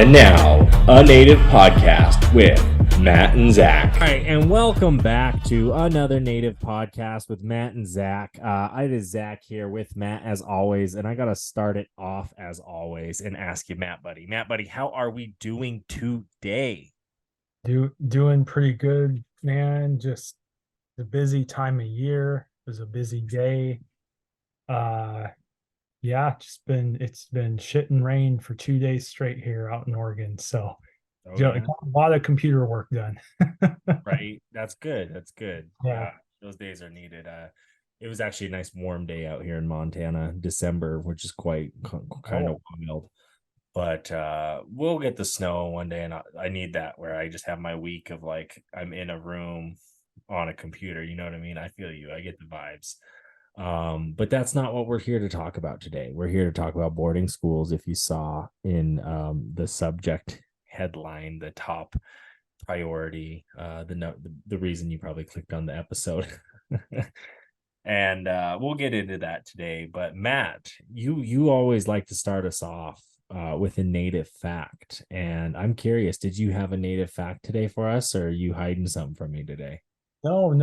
And now, a Native Podcast with Matt and Zach. All right, and welcome back to another Native Podcast with Matt and Zach. It is Zach here with Matt as always, and I got to start it off as always and ask you, Matt, buddy, how are we doing today? Doing pretty good, man. Just a busy time of year. It was a busy day. Yeah, it's been shit and rain for 2 days straight here out in Oregon. So Yeah. a lot of computer work done. Right. That's good. Yeah. Those days are needed. It was actually a nice warm day out here in Montana, December, which is quite kind of wild. But we'll get the snow one day, and I need that where I just have my week of like I'm in a room on a computer. You know what I mean? I feel you. I get the vibes. But that's not what we're here to talk about today. We're here to talk about boarding schools. If you saw in the subject headline, the top priority, the reason you probably clicked on the episode. And we'll get into that today. But Matt, you always like to start us off with a native fact, and I'm curious, did you have a native fact today for us, or are you hiding something from me today? No.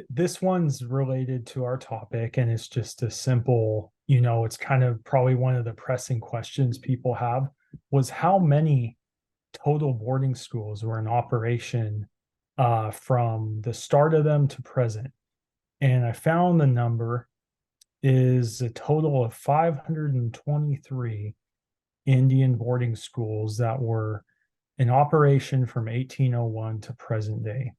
This one's related to our topic, and it's just a simple, it's kind of probably one of the pressing questions people have was how many total boarding schools were in operation from the start of them to present. And I found the number is a total of 523 Indian boarding schools that were in operation from 1801 to present day.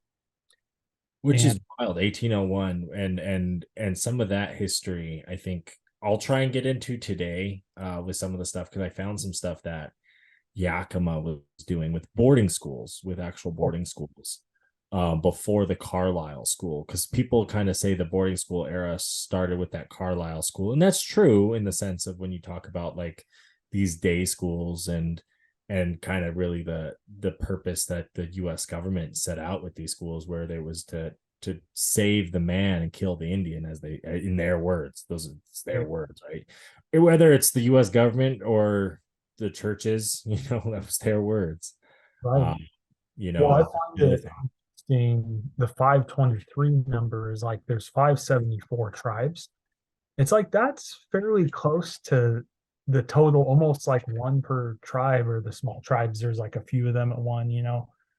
Which is wild, 1801, and some of that history, I think I'll try and get into today with some of the stuff, because I found some stuff that Yakima was doing with boarding schools, with actual boarding schools before the Carlisle school, because people kind of say the boarding school era started with that Carlisle school, and that's true in the sense of when you talk about like these day schools and kind of really the purpose that the U.S. government set out with these schools, where there was to save the man and kill the Indian, as they, in their words, those are their words, right? Whether it's the U.S. government or the churches, that was their words. Right. Well, I find it interesting. The 523 number is like there's 574 tribes. It's like that's fairly close to the total, almost like one per tribe, or the small tribes. There's like a few of them at one,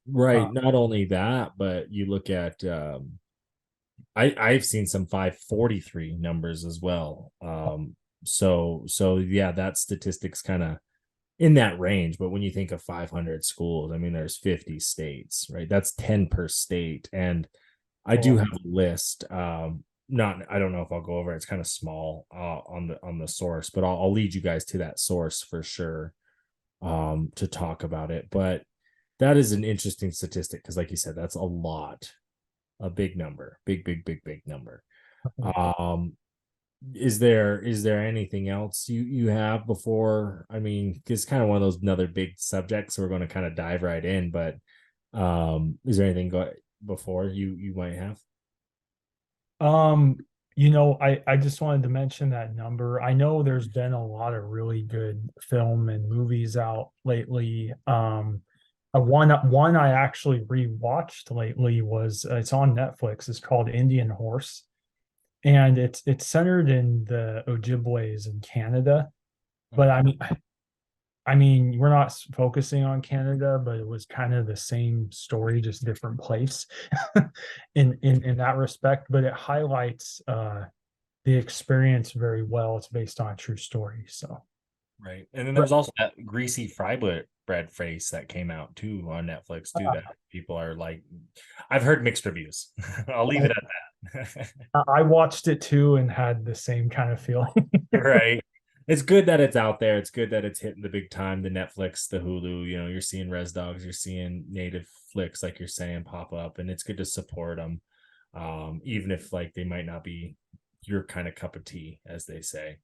Right. Not only that, but you look at I've seen some 543 numbers as well. So yeah, that statistic's kind of in that range. But when you think of 500 schools, I mean, there's 50 states, right? That's 10 per state. And I do have a list. I don't know if I'll go over it. It's kind of small on the source, but I'll lead you guys to that source for sure to talk about it. But that is an interesting statistic, because like you said, that's a big number, big number. Is there anything else you have before? I mean, it's kind of one of those another big subjects, so we're going to kind of dive right in. But is there anything before you might have? I just wanted to mention that number. I know there's been a lot of really good film and movies out lately. One I actually rewatched lately was it's on Netflix. It's called Indian Horse, and it's centered in the Ojibways in Canada. But I mean, we're not focusing on Canada, but it was kind of the same story, just different place in that respect. But it highlights the experience very well. It's based on a true story. So right. And then there's also that greasy fry bread face that came out too on Netflix too, that people are like, I've heard mixed reviews. I'll leave it at that. I watched it too and had the same kind of feeling. Right. It's good that it's out there. It's good that it's hitting the big time, the Netflix, the Hulu. You're seeing Res Dogs, you're seeing native flicks, like you're saying, pop up, and it's good to support them, even if like they might not be your kind of cup of tea, as they say.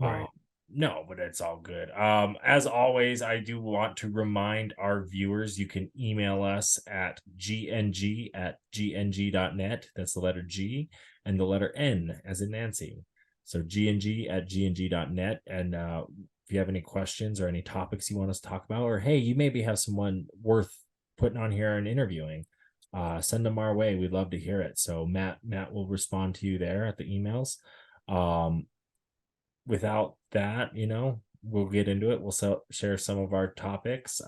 Right. No, but it's all good. As always, I do want to remind our viewers, you can email us at gng@gng.net. That's the letter G and the letter N as in Nancy. So gng@gng.net. And if you have any questions or any topics you want us to talk about, or hey, you maybe have someone worth putting on here and interviewing, send them our way. We'd love to hear it. So Matt will respond to you there at the emails. Without that, we'll get into it. We'll share some of our topics.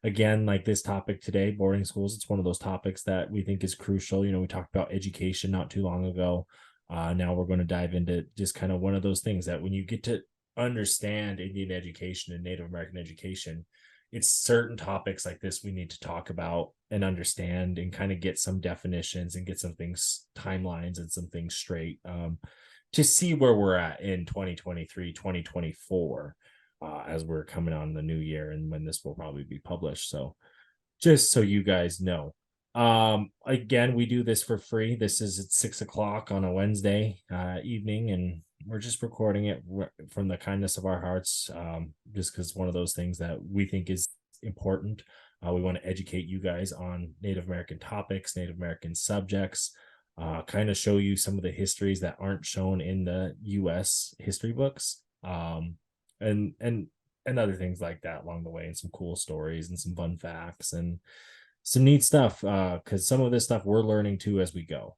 Again, like this topic today, boarding schools, it's one of those topics that we think is crucial. We talked about education not too long ago. Now we're going to dive into just kind of one of those things that when you get to understand Indian education and Native American education, it's certain topics like this we need to talk about and understand and kind of get some definitions and get some things, timelines and some things straight, to see where we're at in 2023, 2024, as we're coming on the new year and when this will probably be published. So just so you guys know, again, we do this for free. This is at 6:00 on a Wednesday evening, and we're just recording it from the kindness of our hearts, just because one of those things that we think is important. We want to educate you guys on Native American topics, Native American subjects, kind of show you some of the histories that aren't shown in the U.S. history books, and other things like that along the way, and some cool stories and some fun facts and some neat stuff, because some of this stuff we're learning too as we go.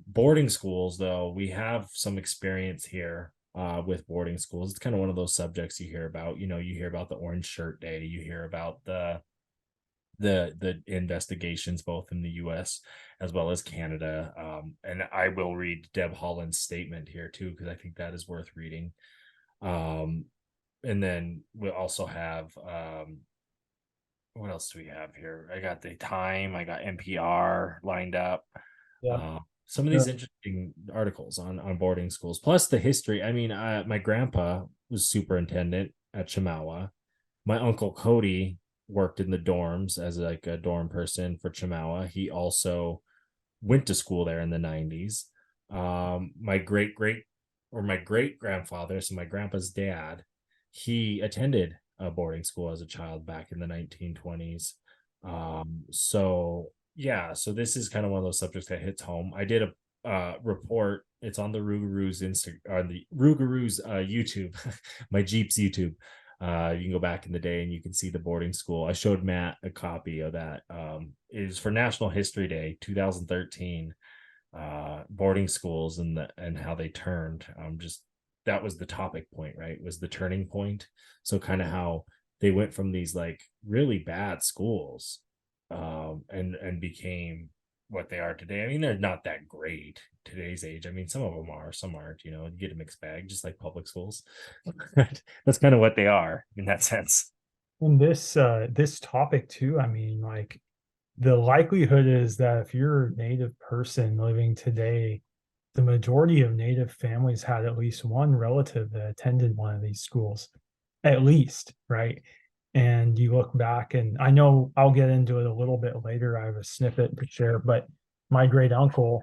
Boarding schools, though, we have some experience here with boarding schools. It's kind of one of those subjects you hear about. You hear about the Orange Shirt Day. You hear about the investigations both in the U.S. as well as Canada. And I will read Deb Holland's statement here too, because I think that is worth reading. And then we'll also have what else do we have here? I got the Time, I got NPR lined up. Yeah. Some of these interesting articles on boarding schools, plus the history. I mean, my grandpa was superintendent at Chemawa. My uncle Cody worked in the dorms as like a dorm person for Chemawa. He also went to school there in the 90s. My great grandfather, so my grandpa's dad, he attended a boarding school as a child back in the 1920s. So this is kind of one of those subjects that hits home. I did a report. It's on the Rougarous YouTube, my Jeep's YouTube. You can go back in the day and you can see the boarding school. I showed Matt a copy of that. It is for National History Day 2013, boarding schools and how they turned. That was the topic point, right? Was the turning point. So kind of how they went from these like really bad schools and became what they are today. I mean, they're not that great today's age. I mean, some of them are, some aren't. You get a mixed bag, just like public schools. That's kind of what they are in that sense. And this topic too, I mean, like the likelihood is that if you're a Native person living today, the majority of Native families had at least one relative that attended one of these schools, at least, right? And you look back, and I know I'll get into it a little bit later. I have a snippet to share, but my great uncle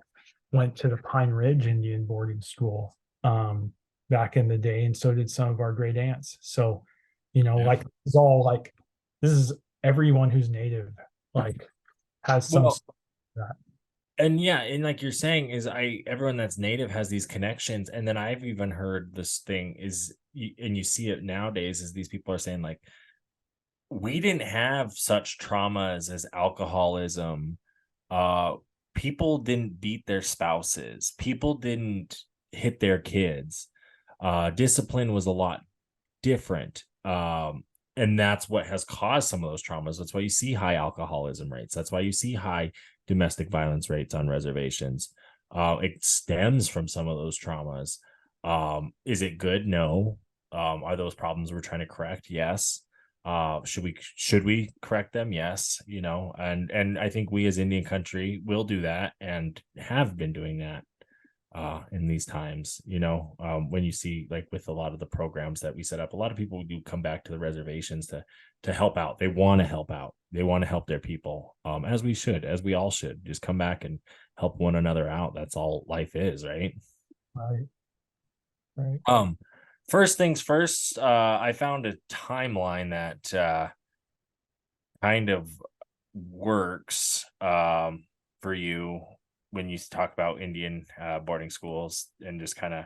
went to the Pine Ridge Indian boarding school back in the day, and so did some of our great aunts. So, like it's all like this is everyone who's Native, like has some that. And and like you're saying, is everyone that's Native has these connections. And then I've even heard this thing is, and you see it nowadays, is these people are saying like, we didn't have such traumas as alcoholism. People didn't beat their spouses. People didn't hit their kids. Discipline was a lot different. And that's what has caused some of those traumas. That's why you see high alcoholism rates. That's why you see high domestic violence rates on reservations. It stems from some of those traumas. Is it good? No. Are those problems we're trying to correct? Yes. Should we correct them? Yes. And I think we as Indian country will do that and have been doing that in these times. When you see like with a lot of the programs that we set up, a lot of people do come back to the reservations to help out. They want to help out. They want to help their people, as we all should just come back and help one another out. That's all life is, right? Right. First things first, I found a timeline that kind of works for you when you talk about Indian boarding schools, and just kind of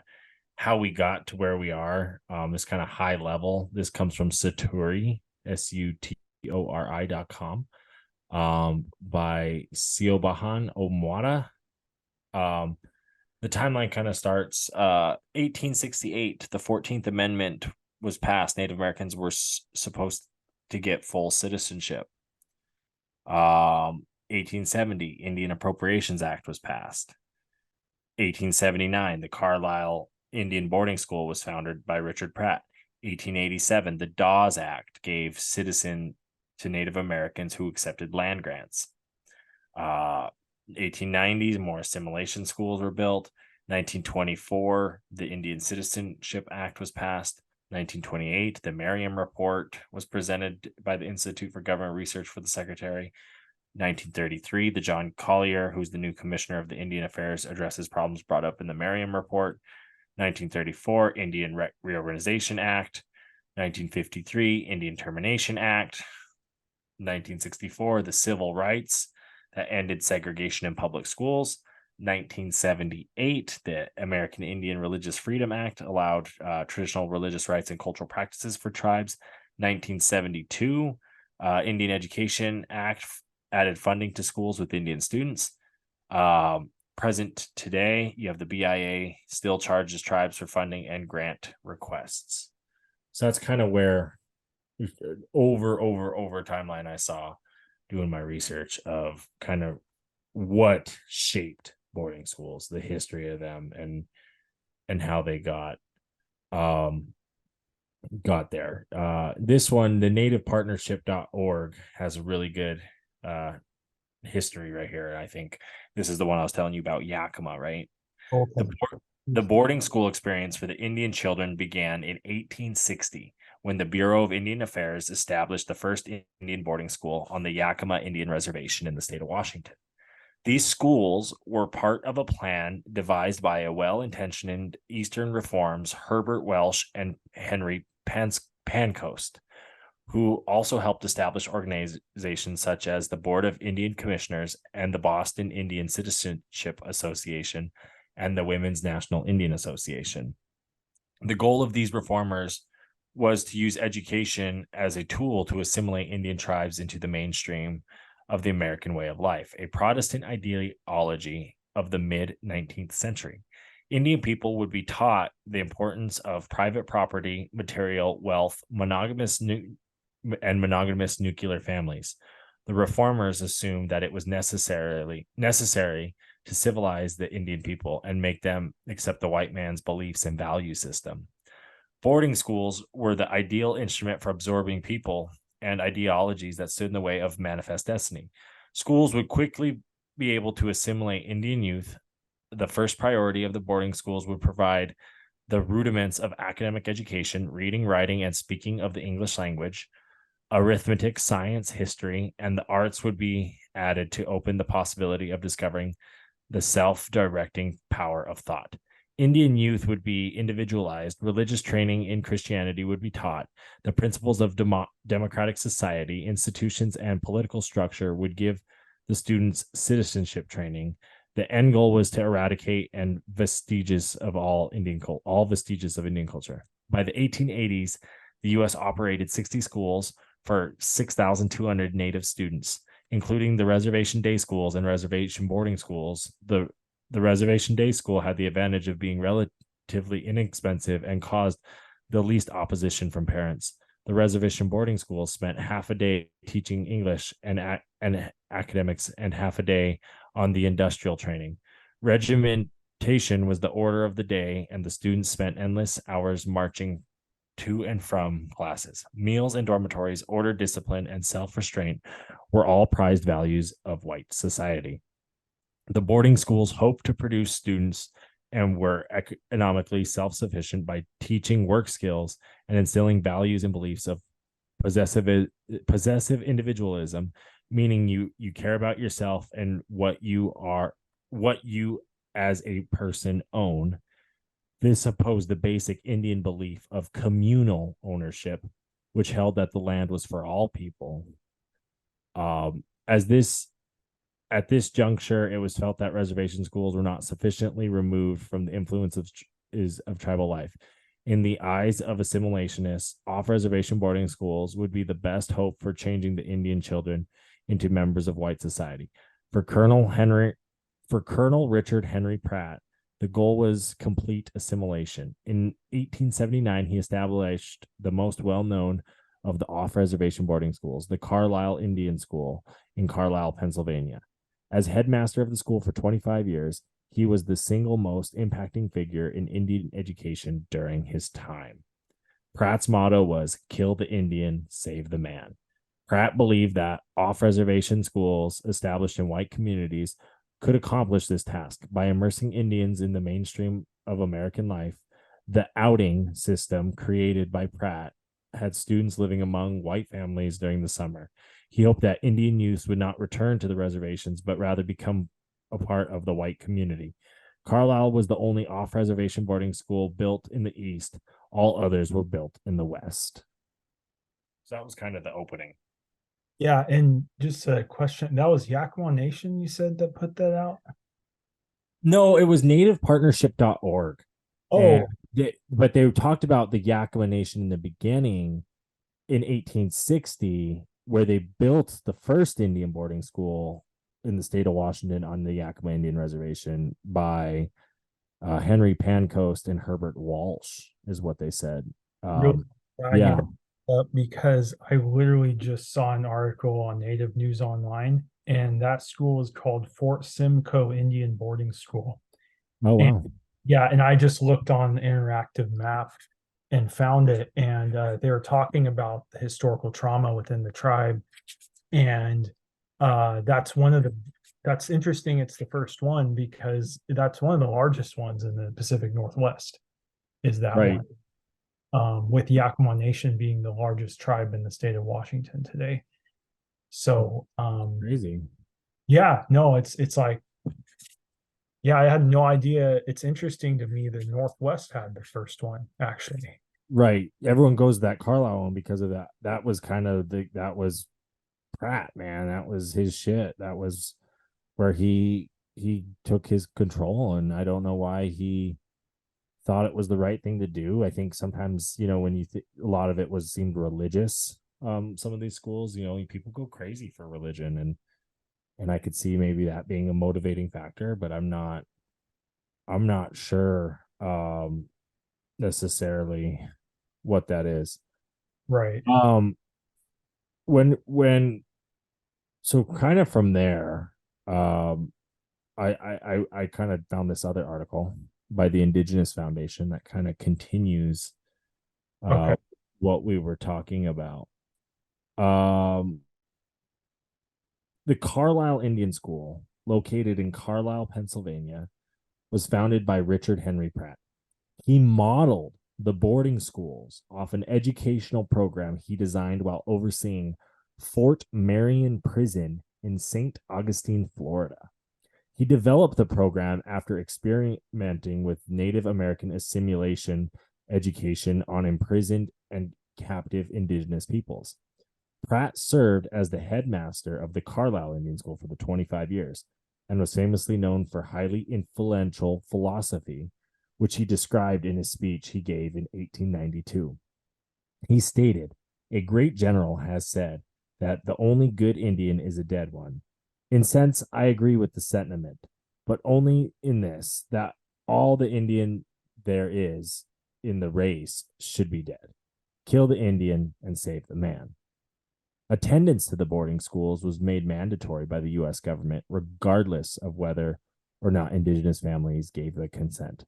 how we got to where we are, is kind of high level. This comes from Satori, SUTORI.com, by Siobahan Omwada. The timeline kind of starts 1868. The 14th Amendment was passed. Native Americans were supposed to get full citizenship. 1870, Indian Appropriations Act was passed. 1879, the Carlisle Indian Boarding School was founded by Richard Pratt. 1887, the Dawes Act gave citizen to Native Americans who accepted land grants. 1890s, more assimilation schools were built. 1924, the Indian Citizenship Act was passed. 1928, the Merriam Report was presented by the Institute for Government Research for the Secretary. 1933, the John Collier, who's the new commissioner of the Indian Affairs, addresses problems brought up in the Merriam Report. 1934, Indian Reorganization Act. 1953, Indian Termination Act. 1964, the Civil Rights that ended segregation in public schools. 1978, the American Indian Religious Freedom Act allowed traditional religious rights and cultural practices for tribes. 1972, Indian Education Act added funding to schools with Indian students. Present today, you have the BIA still charges tribes for funding and grant requests. So that's kind of where over timeline I saw doing my research of kind of what shaped boarding schools, the history of them, and how they got there. This one, the nativepartnership.org, has a really good history right here. I think this is the one I was telling you about, Yakima, right? Okay. The boarding school experience for the Indian children began in 1860 when the Bureau of Indian Affairs established the first Indian boarding school on the Yakima Indian Reservation in the state of Washington. These schools were part of a plan devised by a well-intentioned Eastern reforms, Herbert Welsh and Henry Pancoast, who also helped establish organizations such as the Board of Indian Commissioners and the Boston Indian Citizenship Association and the Women's National Indian Association. The goal of these reformers was to use education as a tool to assimilate Indian tribes into the mainstream of the American way of life, a Protestant ideology of the mid-19th century. Indian people would be taught the importance of private property, material wealth, monogamous nuclear families. The reformers assumed that it was necessary to civilize the Indian people and make them accept the white man's beliefs and value system. Boarding schools were the ideal instrument for absorbing people and ideologies that stood in the way of manifest destiny. Schools would quickly be able to assimilate Indian youth. The first priority of the boarding schools would provide the rudiments of academic education, reading, writing, and speaking of the English language. Arithmetic, science, history, and the arts would be added to open the possibility of discovering the self-directing power of thought. Indian youth would be individualized. Religious training in Christianity would be taught. The principles of democratic society, institutions, and political structure would give the students citizenship training. The end goal was to eradicate and vestiges of all vestiges of Indian culture. By the 1880s, the U.S. operated 60 schools for 6,200 Native students, including the reservation day schools and reservation boarding schools. The reservation day school had the advantage of being relatively inexpensive and caused the least opposition from parents. The reservation boarding schools spent half a day teaching English and academics and half a day on the industrial training. Regimentation was the order of the day, and the students spent endless hours marching to and from classes. Meals and dormitories, order, discipline, and self-restraint were all prized values of white society. The boarding schools hoped to produce students and were economically self-sufficient by teaching work skills and instilling values and beliefs of possessive individualism, meaning you care about yourself and what you as a person own. This opposed the basic Indian belief of communal ownership, which held that the land was for all people. At this juncture, it was felt that reservation schools were not sufficiently removed from the influence of is of tribal life. In the eyes of assimilationists, off-reservation boarding schools would be the best hope for changing the Indian children into members of white society. For Colonel Richard Henry Pratt, the goal was complete assimilation. In 1879, he established the most well-known of the off-reservation boarding schools, the Carlisle Indian School in Carlisle, Pennsylvania. As headmaster of the school for 25 years, he was the single most impacting figure in Indian education during his time. Pratt's motto was "Kill the Indian, save the man." Pratt believed that off-reservation schools established in white communities could accomplish this task by immersing Indians in the mainstream of American life. The outing system created by Pratt had students living among white families during the summer. He hoped that Indian youth would not return to the reservations, but rather become a part of the white community. Carlisle was the only off-reservation boarding school built in the East. All others were built in the West. So that was kind of the opening. Yeah, and just a question. That was Yakima Nation, you said, that put that out? No, it was nativepartnership.org. Oh, But they talked about the Yakima Nation in the beginning in 1860, where they built the first Indian boarding school in the state of Washington on the Yakima Indian Reservation by Henry Pancoast and Herbert Walsh, is what they said. really Yeah. because I literally just saw an article on Native News Online, and that school is called Fort Simcoe Indian Boarding School. Oh, wow. Yeah, and I just looked on the interactive map and found it, and they were talking about the historical trauma within the tribe, and that's interesting. It's the first one because that's one of the largest ones in the Pacific Northwest. Is that right. one? With Yakima Nation being the largest tribe in the state of Washington today. So crazy. Yeah, no, it's like, yeah, I had no idea. It's interesting to me that Northwest had the first one, actually. Right. Everyone goes to that Carlisle one because of that. That was kind of that was Pratt, man. That was his shit. That was where he took his control, and I don't know why he thought it was the right thing to do. I think sometimes, when a lot of it seemed religious. Some of these schools, people go crazy for religion, and I could see maybe that being a motivating factor, but I'm not sure necessarily what that is. Right. So kind of from there, I kind of found this other article by the Indigenous Foundation that kind of continues what we were talking about. The Carlisle Indian School, located in Carlisle, Pennsylvania, was founded by Richard Henry Pratt. He modeled the boarding schools off an educational program he designed while overseeing Fort Marion Prison in St. Augustine, Florida. He developed the program after experimenting with Native American assimilation education on imprisoned and captive Indigenous peoples. Pratt served as the headmaster of the Carlisle Indian School for the 25 years and was famously known for highly influential philosophy, which he described in a speech he gave in 1892. He stated, "A great general has said that the only good Indian is a dead one. In sense, I agree with the sentiment, but only in this, that all the Indian there is in the race should be dead. Kill the Indian and save the man." Attendance to the boarding schools was made mandatory by the U.S. government, regardless of whether or not Indigenous families gave the consent.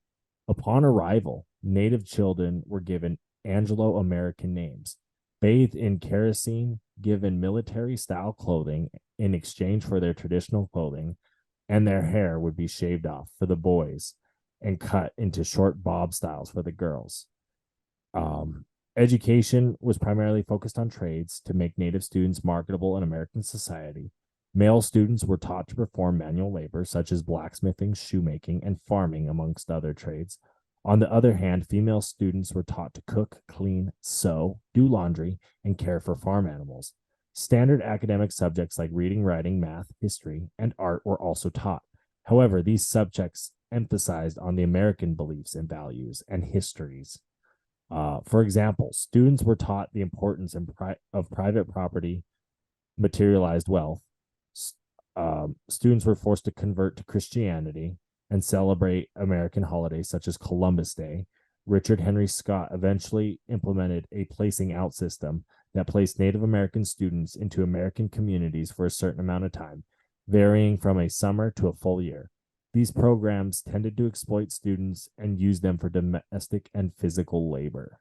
Upon arrival, Native children were given Anglo-American names, bathed in kerosene, given military-style clothing in exchange for their traditional clothing, and their hair would be shaved off for the boys and cut into short bob styles for the girls. Education was primarily focused on trades to make Native students marketable in American society. Male students were taught to perform manual labor, such as blacksmithing, shoemaking, and farming, amongst other trades. On the other hand, female students were taught to cook, clean, sew, do laundry, and care for farm animals. Standard academic subjects like reading, writing, math, history, and art were also taught. However, these subjects emphasized on the American beliefs and values and histories. For example, students were taught the importance of private property, materialized wealth. Students were forced to convert to Christianity and celebrate American holidays such as Columbus Day. Richard Henry Scott eventually implemented a placing out system that placed Native American students into American communities for a certain amount of time, varying from a summer to a full year. These programs tended to exploit students and use them for domestic and physical labor.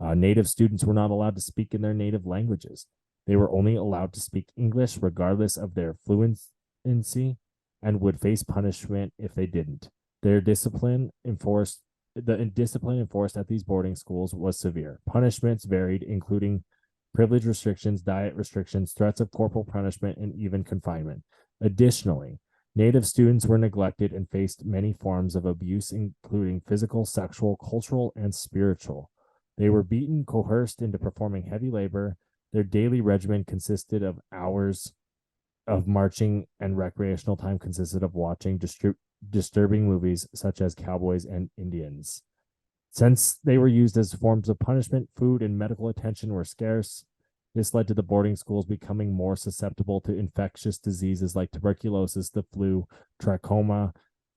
Native students were not allowed to speak in their native languages. They were only allowed to speak English regardless of their fluency and would face punishment if they didn't. The discipline enforced at these boarding schools was severe. Punishments varied, including privilege restrictions, diet restrictions, threats of corporal punishment, and even confinement. Additionally, Native students were neglected and faced many forms of abuse, including physical, sexual, cultural, and spiritual. They were beaten, coerced into performing heavy labor. Their daily regimen consisted of hours of marching, and recreational time consisted of watching disturbing movies such as Cowboys and Indians. Since they were used as forms of punishment, food and medical attention were scarce. This led to the boarding schools becoming more susceptible to infectious diseases like tuberculosis, the flu, trachoma,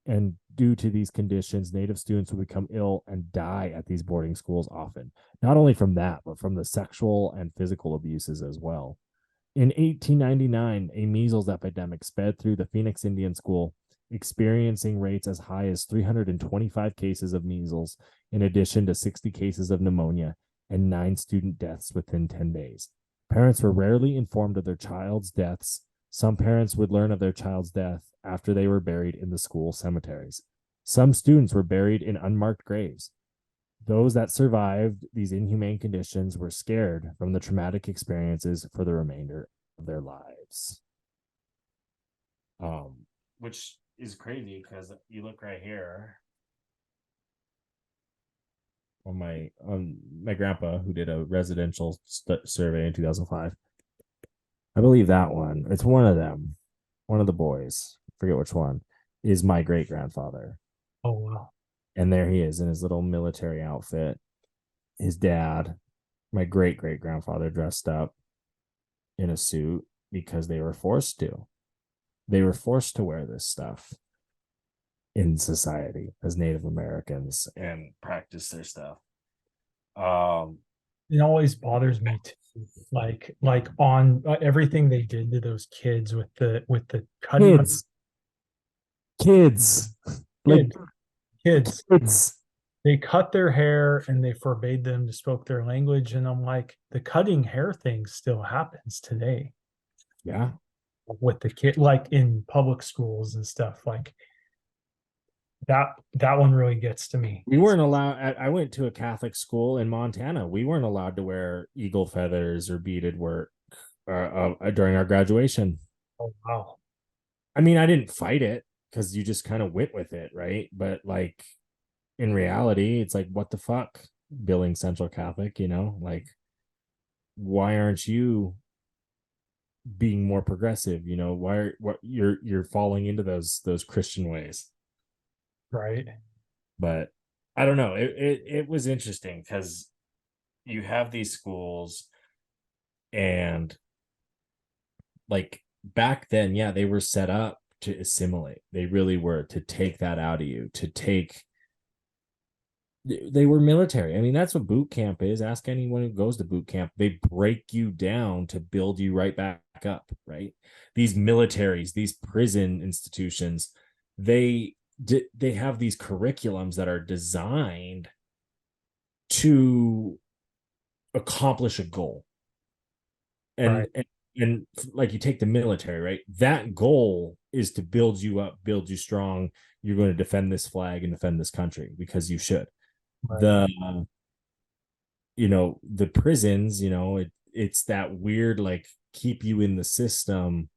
and due to these conditions, Native students would become ill and die at these boarding schools often. Not only from that, but from the sexual and physical abuses as well. In 1899, a measles epidemic sped through the Phoenix Indian School, experiencing rates as high as 325 cases of measles, in addition to 60 cases of pneumonia and 9 student deaths within 10 days. Parents were rarely informed of their child's deaths. Some parents would learn of their child's death after they were buried in the school cemeteries. Some students were buried in unmarked graves. Those that survived these inhumane conditions were scared from the traumatic experiences for the remainder of their lives. Which is crazy because you look right here on my grandpa, who did a residential survey in 2005. I believe that one, it's one of them, one of the boys, forget which one, is my great grandfather. Oh wow. And there he is in his little military outfit. His dad, my great great grandfather, dressed up in a suit because they were forced to. They were forced to wear this stuff in society as Native Americans and practice their stuff. It always bothers me too. Like on everything they did to those kids with the cutting kids like kids. They cut their hair and they forbade them to speak their language. And I'm like, the cutting hair thing still happens today. Yeah. With the kid, like in public schools and stuff, like that one really gets to me. We weren't allowed. I went to a Catholic school in Montana. We weren't allowed to wear eagle feathers or beaded work during our graduation. Oh wow. I mean, I didn't fight it because you just kind of went with it, right? But like in reality, it's like, what the fuck, Billings Central Catholic, like, why aren't you being more progressive? You're falling into those Christian ways, right? But I don't know, it was interesting because you have these schools, and like back then, yeah, they were set up to assimilate. They really were, to take that out of you, they were military. I mean, that's what boot camp is. Ask anyone who goes to boot camp. They break you down to build you right back up, right? These militaries, these prison institutions, they have these curriculums that are designed to accomplish a goal. And like, you take the military, right? That goal is to build you up, build you strong. You're going to defend this flag and defend this country because you should. Right. The prisons, it's that weird, like, keep you in the system,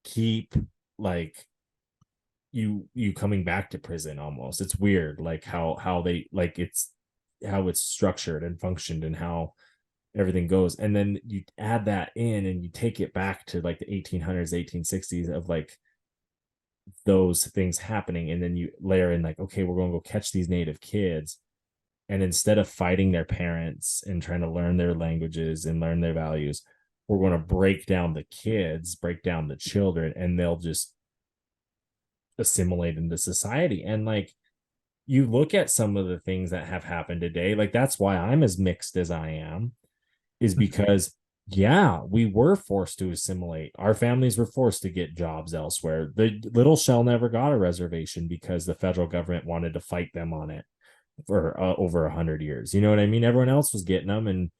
keep like you coming back to prison almost. It's weird, like how they, like, it's how it's structured and functioned and how everything goes. And then you add that in and you take it back to like the 1800s, 1860s of like those things happening, and then you layer in like, okay, we're going to go catch these native kids, and instead of fighting their parents and trying to learn their languages and learn their values, we're going to break down the kids, break down the children, and they'll just assimilate into society. And like, you look at some of the things that have happened today, like that's why I'm as mixed as I am, is because yeah, we were forced to assimilate. Our families were forced to get jobs elsewhere. The little shell never got a reservation because the federal government wanted to fight them on it for over 100 years. You know what I mean? Everyone else was getting them, and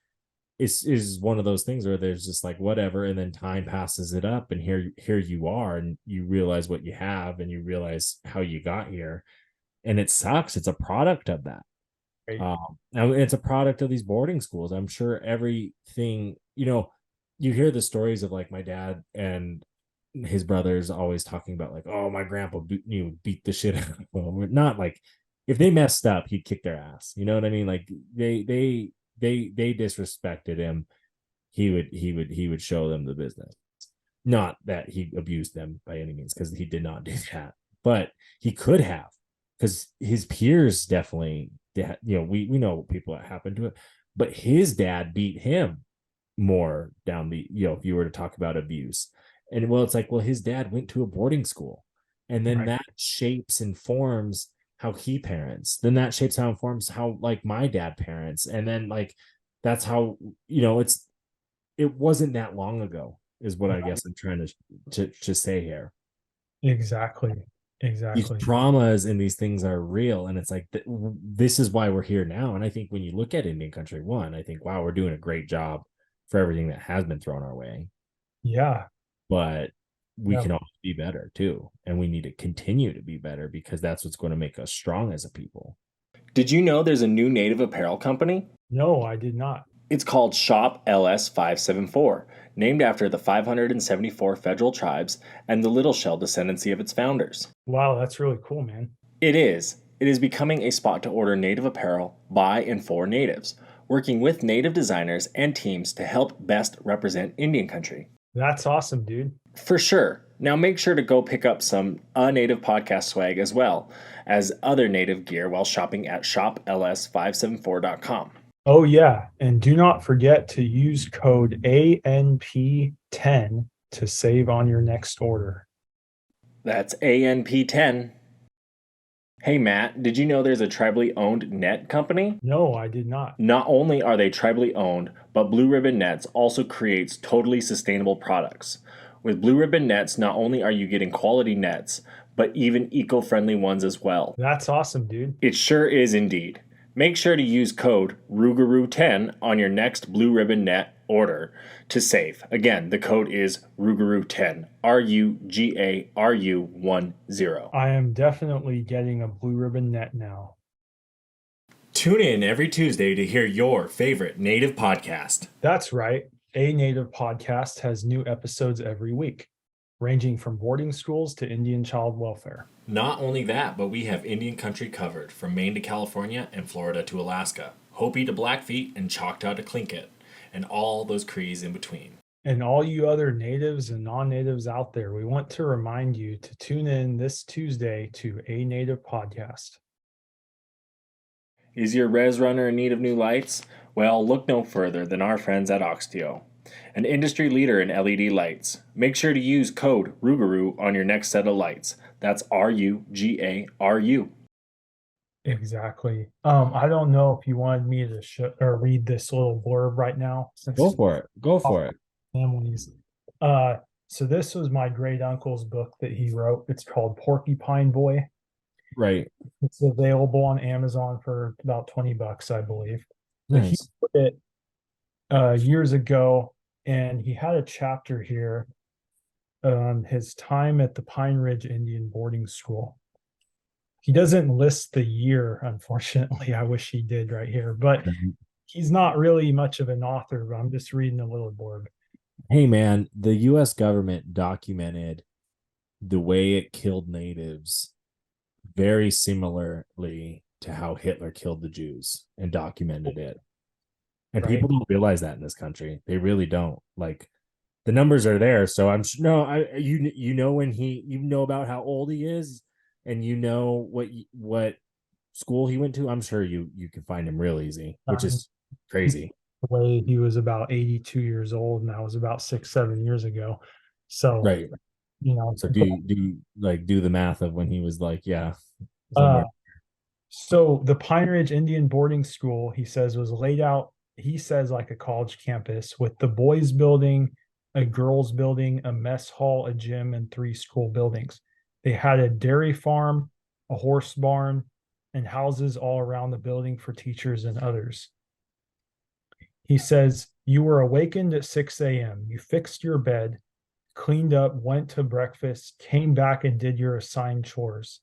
it's one of those things where there's just like whatever, and then time passes it up, and here you are, and you realize what you have, and you realize how you got here, and it sucks. It's a product of that. Right. Now it's a product of these boarding schools. I'm sure everything, you hear the stories of like my dad and his brothers always talking about like, oh, my grandpa beat the shit out of them. Not like if they messed up, he'd kick their ass. You know what I mean? Like they disrespected him. He would show them the business. Not that he abused them by any means, because he did not do that, but he could have, because his peers definitely, we know people that happened to it, but his dad beat him more down the, if you were to talk about abuse. And well, it's like, well, his dad went to a boarding school, and then that shapes and forms how he parents. Then that shapes how informs how like my dad parents. And then like, that's how, it wasn't that long ago is what I guess I'm trying to say here. Exactly. These traumas and these things are real, and it's like this is why we're here now. And I think when you look at Indian Country 1, I think, wow, we're doing a great job for everything that has been thrown our way. Yeah, but we can always be better too, and we need to continue to be better, because that's what's going to make us strong as a people. Did you know there's a new native apparel company? No, I did not. It's called Shop LS 574, named after the 574 federal tribes and the Little Shell descendancy of its founders. Wow, that's really cool, man. It is. It is becoming a spot to order native apparel by and for natives, working with native designers and teams to help best represent Indian country. That's awesome, dude. For sure. Now make sure to go pick up some Native podcast swag as well as other native gear while shopping at shopls574.com. Oh, yeah. And do not forget to use code ANP10 to save on your next order. That's ANP10. Hey, Matt, did you know there's a tribally owned net company? No, I did not. Not only are they tribally owned, but Blue Ribbon Nets also creates totally sustainable products. With Blue Ribbon Nets, not only are you getting quality nets, but even eco-friendly ones as well. That's awesome, dude. It sure is indeed. Make sure to use code RUGAROO10 on your next Blue Ribbon Net order to save. Again, the code is RUGAROO10, RUGARU10. I am definitely getting a Blue Ribbon Net now. Tune in every Tuesday to hear your favorite Native podcast. That's right. A Native podcast has new episodes every week, ranging from boarding schools to Indian child welfare. Not only that, but we have Indian country covered from Maine to California and Florida to Alaska, Hopi to Blackfeet and Choctaw to Tlingit, and all those Crees in between. And all you other natives and non-natives out there, we want to remind you to tune in this Tuesday to A Native podcast. Is your res runner in need of new lights? Well, look no further than our friends at Oxteo, an industry leader in LED lights. Make sure to use code RUGAROO on your next set of lights. That's RUGARU. Exactly. I don't know if you wanted me to read this little blurb right now. Go for it. Families. So this was my great uncle's book that he wrote. It's called Porcupine Boy. Right. It's available on Amazon for about $20, I believe. Nice. He wrote it years ago, and he had a chapter here on his time at the Pine Ridge Indian Boarding School. He doesn't list the year, unfortunately. I wish he did right here, but he's not really much of an author, but I'm just reading a little blurb. Hey, man, the U.S. government documented the way it killed natives very similarly to how Hitler killed the Jews, and documented it. And people don't realize that in this country. They really don't. Like, the numbers are there. So I'm no, you know when you know about how old he is, and you know what school he went to. I'm sure you can find him real easy, which Um, is crazy. the way he was about 82 years old, and that was about 6, 7 years ago. So, Right. you know, So do the math of when he was like, yeah, uh, somewhere. so the Pine Ridge Indian Boarding School, he says, was laid out, he says, like a college campus with the boys' building, a girls' building, a mess hall, a gym, and 3 school buildings. They had a dairy farm, a horse barn, and houses all around the building for teachers and others. He says, you were awakened at 6 a.m. You fixed your bed, cleaned up, went to breakfast, came back and did your assigned chores.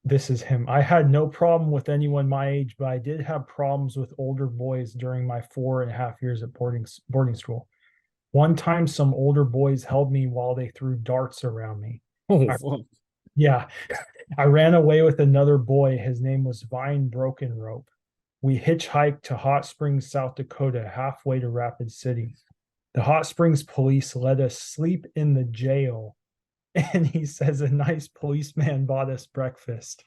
This is him. I had no problem with anyone my age, but I did have problems with older boys during my 4.5 years at boarding school. One time, some older boys held me while they threw darts around me. Oh, I, fuck. yeah, I ran away with another boy. His name was Vine Broken Rope. We hitchhiked to Hot Springs, South Dakota, halfway to Rapid City. The Hot Springs police let us sleep in the jail. And he says a nice policeman bought us breakfast.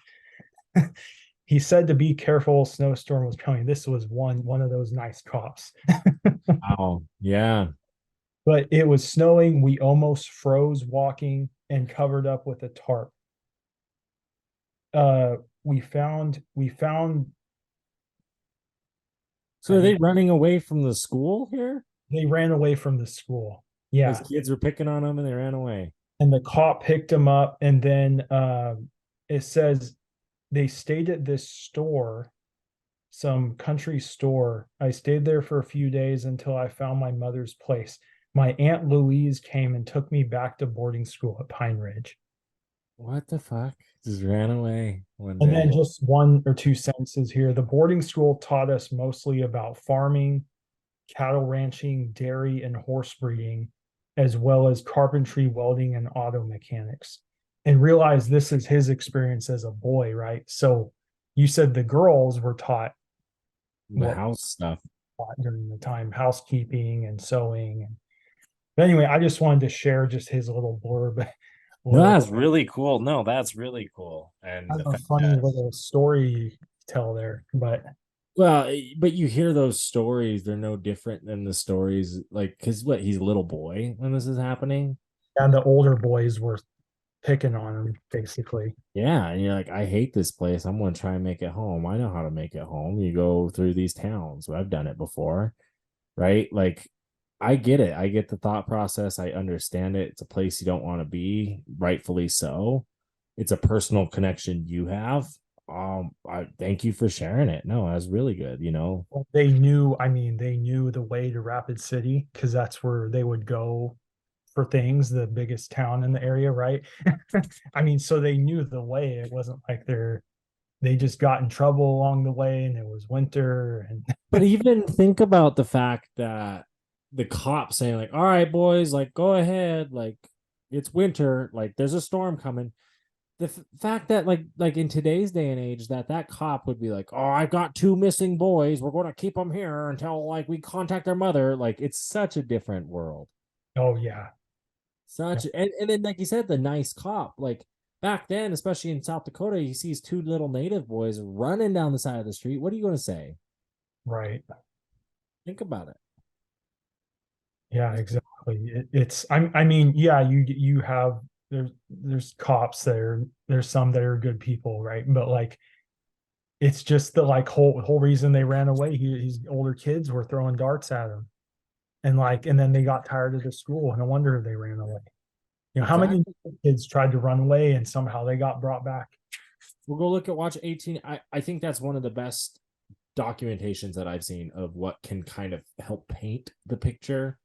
He said to be careful, a snowstorm was coming. This was one of those nice cops. Wow. Yeah. But it was snowing. We almost froze walking and covered up with a tarp. We found So I are they think running away from the school here? they ran away from the school. Because Yeah. kids were picking on them and they ran away. And the cop picked him up, and then it says they stayed at this store, some country store. I stayed there for a few days until I found my mother's place. My Aunt Louise came and took me back to boarding school at Pine Ridge. What the fuck? Just ran away one And then day. just 1 or 2 sentences here. The boarding school taught us mostly about farming, cattle ranching, dairy, and horse breeding, as well as carpentry, welding, and auto mechanics. And realize this is his experience as a boy, right? So you said the girls were taught The what house stuff. during the time, housekeeping and sewing. But anyway, I just wanted to share just his little blurb. No, Little that's really cool. No, that's really cool. And kind the of a fact funny that, little story you tell there, but well, but you hear those stories, they're no different than the stories, like, because what, he's a little boy when this is happening. and the older boys were picking on him basically. Yeah, and you're like, I hate this place. I'm gonna try and make it home. I know how to make it home. You go through these towns. I've done it before, right? Like, I get it. I get the thought process. I understand it. It's a place you don't want to be, rightfully so. It's a personal connection you have. I thank you for sharing it. No, that's really good, you know. They knew, I mean, they knew the way to Rapid City because that's where they would go for things, the biggest town in the area, right? I mean, so they knew the way. It wasn't like they just got in trouble along the way and it was winter and But even think about the fact that the cops saying, like, all right, boys, like, go ahead, like, it's winter, like, there's a storm coming. The fact that, like in today's day and age, that cop would be like, oh, I've got 2 missing boys, we're going to keep them here until like we contact their mother. Like, it's such a different world. oh yeah. Such, and then, like you said, the nice cop, like back then, especially in South Dakota, he sees 2 little native boys running down the side of the street. What are you going to say? Right. Think about it. Yeah, exactly. I mean, yeah, you have there's cops there. There's some that are good people, right? But like it's just the like whole reason they ran away. These older kids were throwing darts at him. And then they got tired of the school. No wonder they ran away. You know, how many Exactly. kids tried to run away and somehow they got brought back? We'll go look at watch 18. I think that's one of the best documentations that I've seen of what can kind of help paint the picture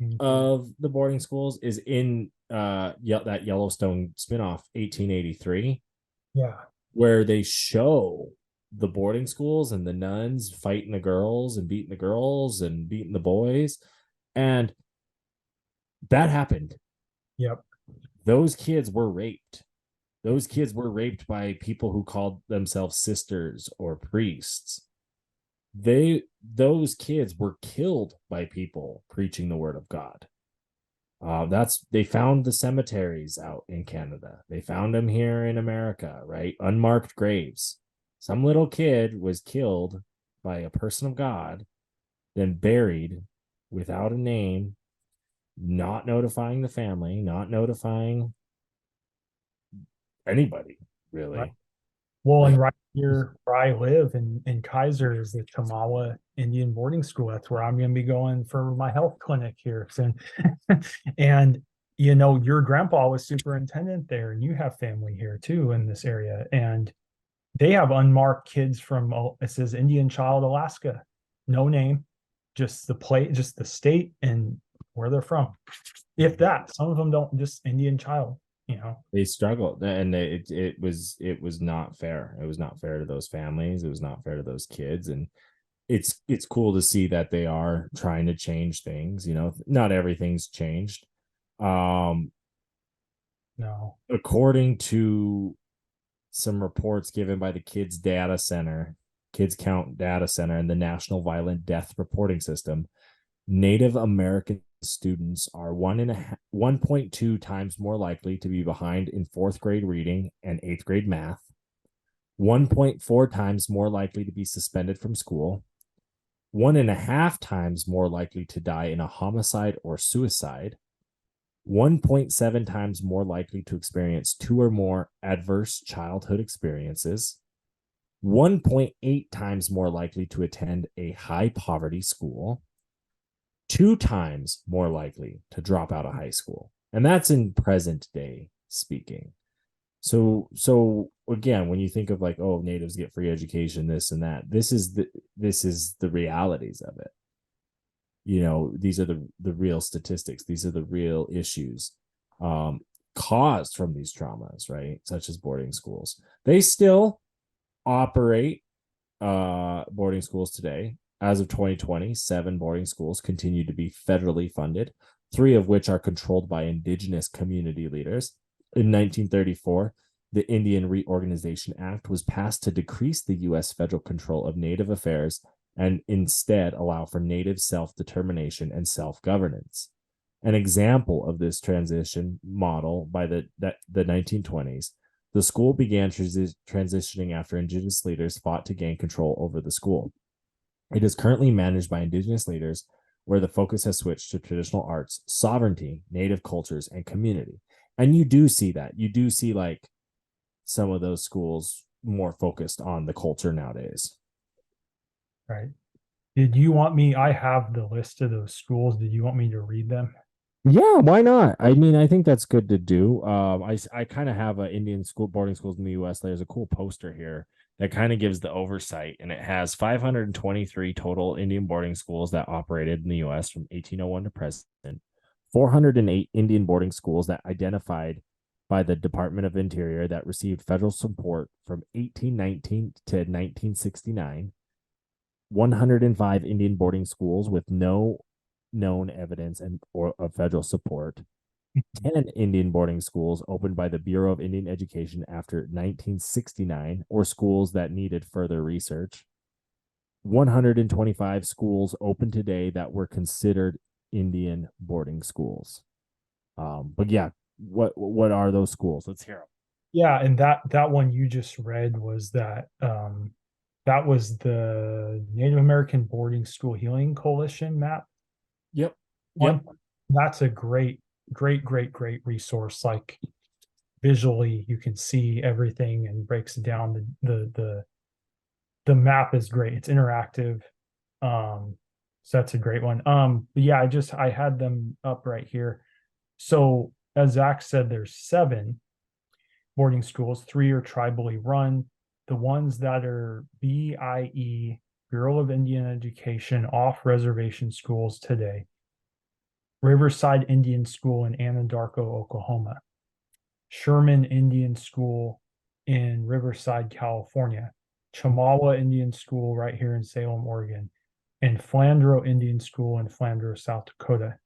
Mhm. of the boarding schools is in that Yellowstone spinoff 1883, Yeah. where they show the boarding schools and the nuns fighting the girls and beating the girls and beating the boys. And that happened. Yep. Those kids were raped. Those kids were raped by people who called themselves sisters or priests. those kids were killed by people preaching the word of God. They found the cemeteries out in Canada. They found them here in America, right? Unmarked graves. Some little kid was killed by a person of God, then buried without a name, not notifying the family, not notifying anybody, Right. really. Well, Right. and right here where I live in Kaiser is the Chamawa Indian boarding school. That's where I'm going to be going for my health clinic here soon. And your grandpa was superintendent there, and you have family here too in this area. And they have unmarked kids from, it says Indian Child, Alaska. No name, just just the state and where they're from. If that, some of them don't, just Indian Child. They struggled, and it was not fair. It was not fair to those families. It was not fair to those kids, and it's cool to see that they are trying to change things. Not everything's changed. Um, No. According to some reports given by the Kids Count Data Center, and the National Violent Death Reporting System, Native American students are 1.2 times more likely to be behind in fourth grade reading and eighth grade math, 1.4 times more likely to be suspended from school, 1.5 times more likely to die in a homicide or suicide, 1.7 times more likely to experience 2 or more adverse childhood experiences, 1.8 times more likely to attend a high poverty school, 2 times more likely to drop out of high school. And that's in present day speaking. So again, when you think of like, oh, natives get free education, this and that, this is the realities of it. These are the real statistics. These are the real issues caused from these traumas, right? Such as boarding schools. They still operate boarding schools today. As of 2020, 7 boarding schools continue to be federally funded, 3 of which are controlled by Indigenous community leaders. In 1934, the Indian Reorganization Act was passed to decrease the U.S. federal control of Native affairs and instead allow for Native self-determination and self-governance. An example of this transition model by the 1920s, the school began transitioning after Indigenous leaders fought to gain control over the school. It is currently managed by Indigenous leaders, where the focus has switched to traditional arts, sovereignty, Native cultures, and community. And you do see that. You do see like some of those schools more focused on the culture nowadays. Right. Did you want me? I have the list of those schools. Did you want me to read them? Yeah, why not? I mean, I think that's good to do. I kind of have a Indian school boarding schools in the U.S. There's a cool poster here that kind of gives the oversight, and it has 523 total Indian boarding schools that operated in the U.S. from 1801 to present, 408 Indian boarding schools that identified by the Department of Interior that received federal support from 1819 to 1969, 105 Indian boarding schools with no known evidence or of federal support, 10 Indian boarding schools opened by the Bureau of Indian Education after 1969, or schools that needed further research, 125 schools open today that were considered Indian boarding schools. But yeah, what are those schools? Let's hear them. Yeah, and that one you just read was that was the Native American Boarding School Healing Coalition map. Yep. One. That's a great resource. Like visually, you can see everything and breaks it down. The map is great. It's interactive. So that's a great one. But yeah, I had them up right here. So as Zach said, there's 7 boarding schools. 3 are tribally run. The ones that are BIE, Bureau of Indian Education, off reservation schools today: Riverside Indian School in Anadarko, Oklahoma; Sherman Indian School in Riverside, California; Chamawa Indian School right here in Salem, Oregon; and Flandreau Indian School in Flandreau, South Dakota.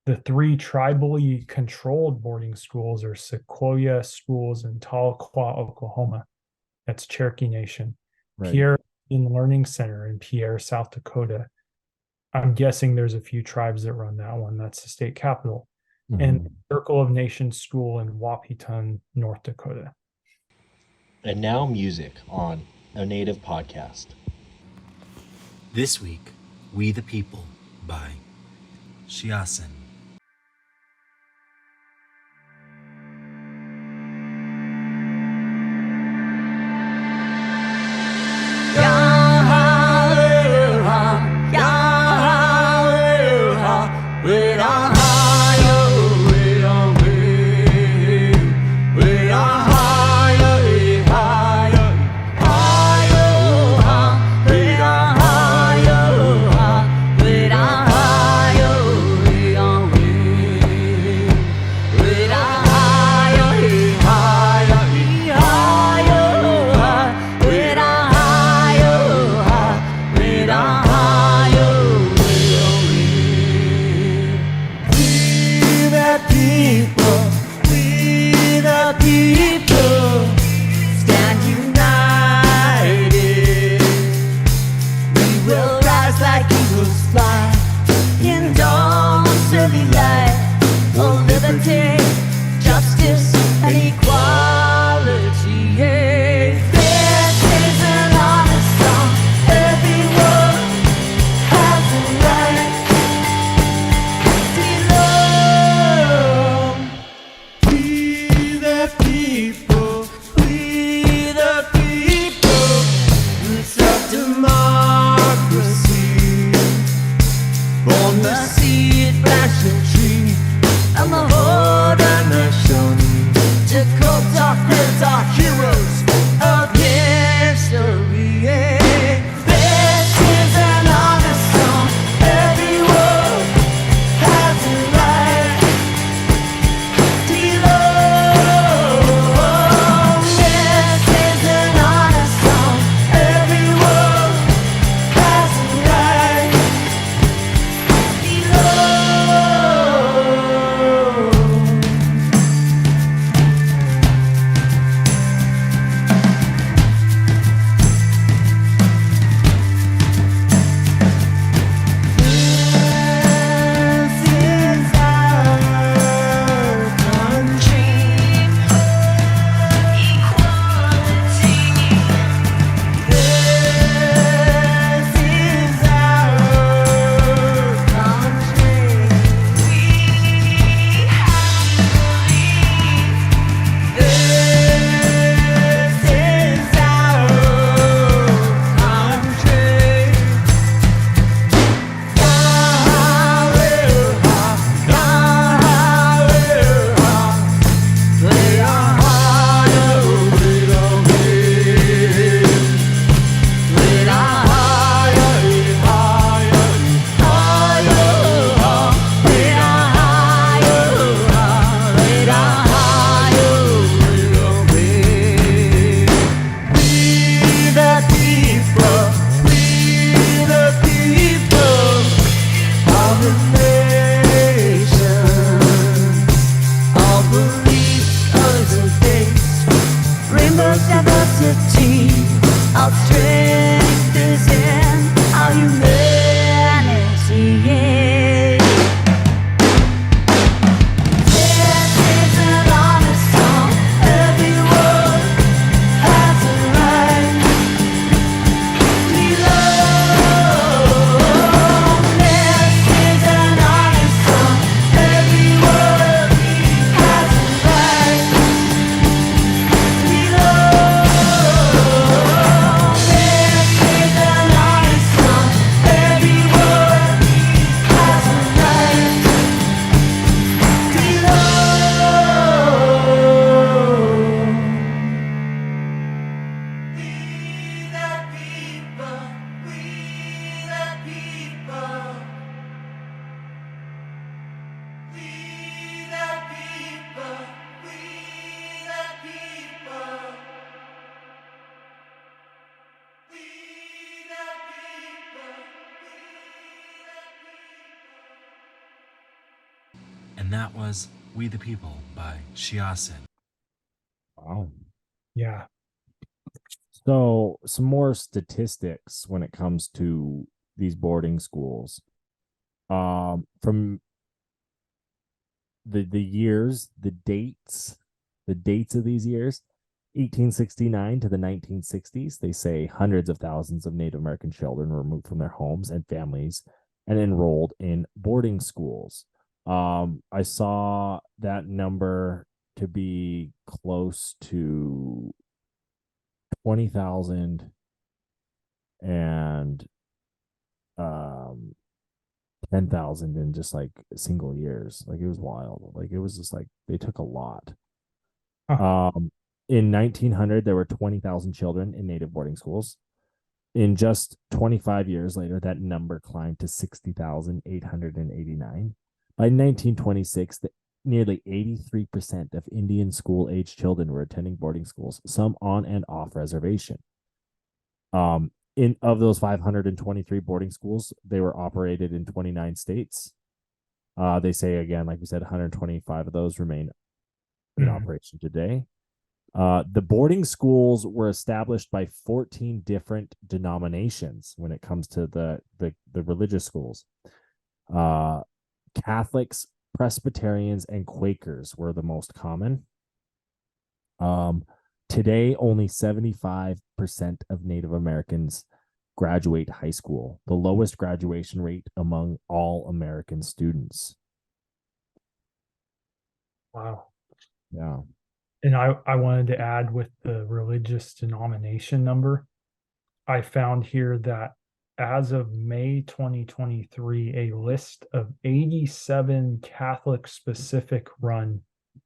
The 3 tribally controlled boarding schools are Sequoia Schools in Tahlequah, Oklahoma. That's Cherokee Nation. Right. Pierre Indian Learning Center in Pierre, South Dakota. I'm guessing there's a few tribes that run that one. That's the state capital. And Circle of Nations School in Wapiton, North Dakota. And now music on a Native podcast. This week, We the People by Shiasen. And that was We the People by Shiasen. Wow. Yeah. So, some more statistics when it comes to these boarding schools. From the years, the dates of these years, 1869 to the 1960s, they say hundreds of thousands of Native American children were removed from their homes and families and enrolled in boarding schools. I saw that number to be close to 20,000 and 10,000 in just like single years. Like it was wild. Like it was just like they took a lot. Huh. In 1900, there were 20,000 children in native boarding schools. In just 25 years later, that number climbed to 60,889. By 1926, nearly 83% of Indian school age children were attending boarding schools, some on and off reservation. In of those 523 boarding schools, they were operated in 29 states. They say again, like we said, 125 of those remain in operation today. The boarding schools were established by 14 different denominations when it comes to the religious schools. Catholics, Presbyterians, and Quakers were the most common. Today, only 75% of Native Americans graduate high school, the lowest graduation rate among all American students. Wow. Yeah. And I wanted to add with the religious denomination number, I found here that as of May 2023, a list of 87 Catholic specific run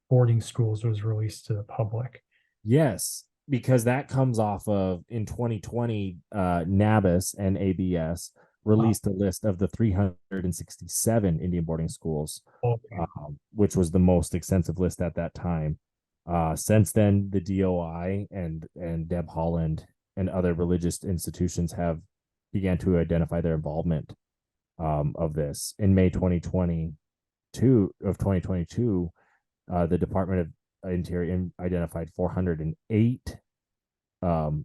boarding schools was released to the public. Yes, because that comes off of in 2020, NABIS and ABS released a list of the 367 Indian boarding schools, Okay. which was the most extensive list at that time. Since then, the DOI and Deb Holland and other religious institutions have began to identify their involvement of this. In May 2022, the Department of Interior identified 408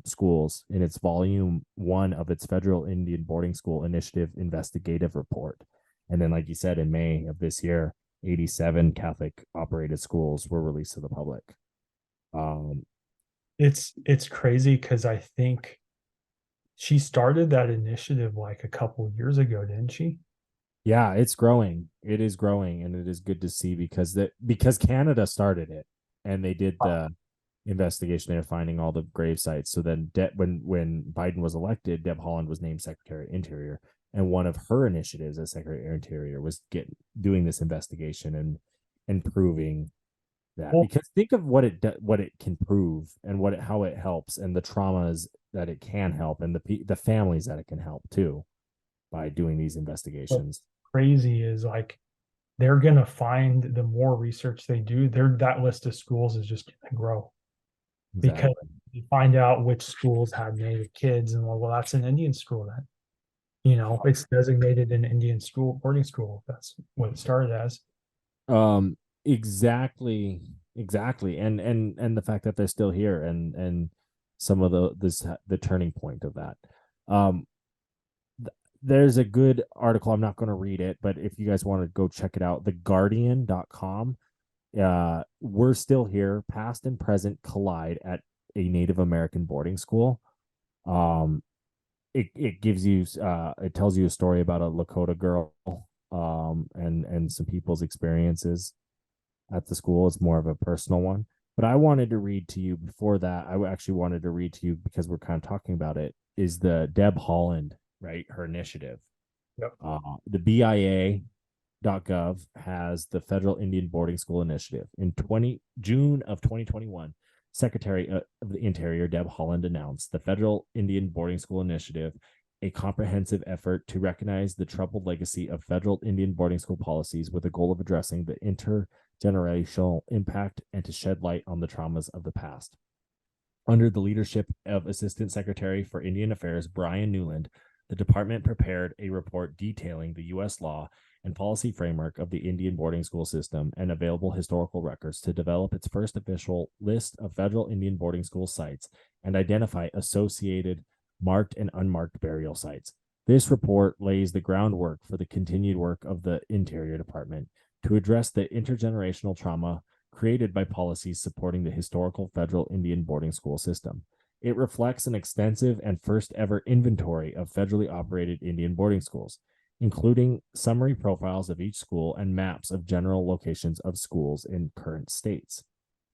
schools in its volume 1 of its Federal Indian Boarding School Initiative investigative report. And then, like you said, in May of this year, 87 Catholic operated schools were released to the public. It's crazy because I think she started that initiative like a couple years ago, didn't she? Yeah, it's growing. It is growing, and it is good to see because Canada started it and they did the investigation. They're finding all the grave sites. So then, when Biden was elected, Deb Holland was named Secretary of Interior, and one of her initiatives as Secretary of Interior was doing this investigation and proving that. Well, because think of what it can prove and how it helps, and the traumas that it can help, and the families that it can help too by doing these investigations. Crazy is like they're gonna find the more research they do, that list of schools is just gonna grow. Because you find out which schools had native kids, and well, that's an Indian school then. It's designated an Indian school, boarding school. That's what it started as. Exactly, and the fact that they're still here, and some of the turning point of that. There's a good article. I'm not going to read it, but if you guys want to go check it out, theguardian.com. We're still here, past and present collide at a Native American boarding school. It gives you it tells you a story about a Lakota girl and some people's experiences at the school. It's more of a personal one, but I wanted to read to you before that. I actually wanted to read to you because we're kind of talking about it, is the Deb Holland, right? Her initiative. Yep. The BIA.gov has the Federal Indian Boarding School Initiative. In June of 2021, Secretary of the Interior Deb Holland announced the Federal Indian Boarding School Initiative, a comprehensive effort to recognize the troubled legacy of federal Indian boarding school policies with the goal of addressing the intergenerational impact and to shed light on the traumas of the past. Under the leadership of Assistant Secretary for Indian Affairs Brian Newland, the department prepared a report detailing the U.S. law and policy framework of the Indian boarding school system and available historical records to develop its first official list of federal Indian boarding school sites and identify associated marked and unmarked burial sites. This report lays the groundwork for the continued work of the Interior Department to address the intergenerational trauma created by policies supporting the historical federal Indian boarding school system. It reflects an extensive and first ever inventory of federally operated Indian boarding schools, including summary profiles of each school and maps of general locations of schools in current states.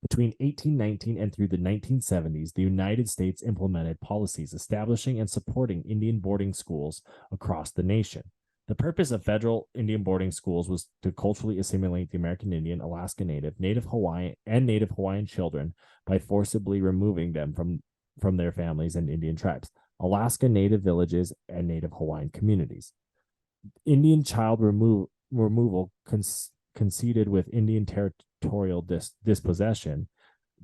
Between 1819 and through the 1970s, the United States implemented policies establishing and supporting Indian boarding schools across the nation. The purpose of federal Indian boarding schools was to culturally assimilate the American Indian, Alaska Native, Native Hawaiian, and Native Hawaiian children by forcibly removing them from their families and Indian tribes, Alaska Native villages, and Native Hawaiian communities. Indian child removal conceded with Indian territorial dispossession.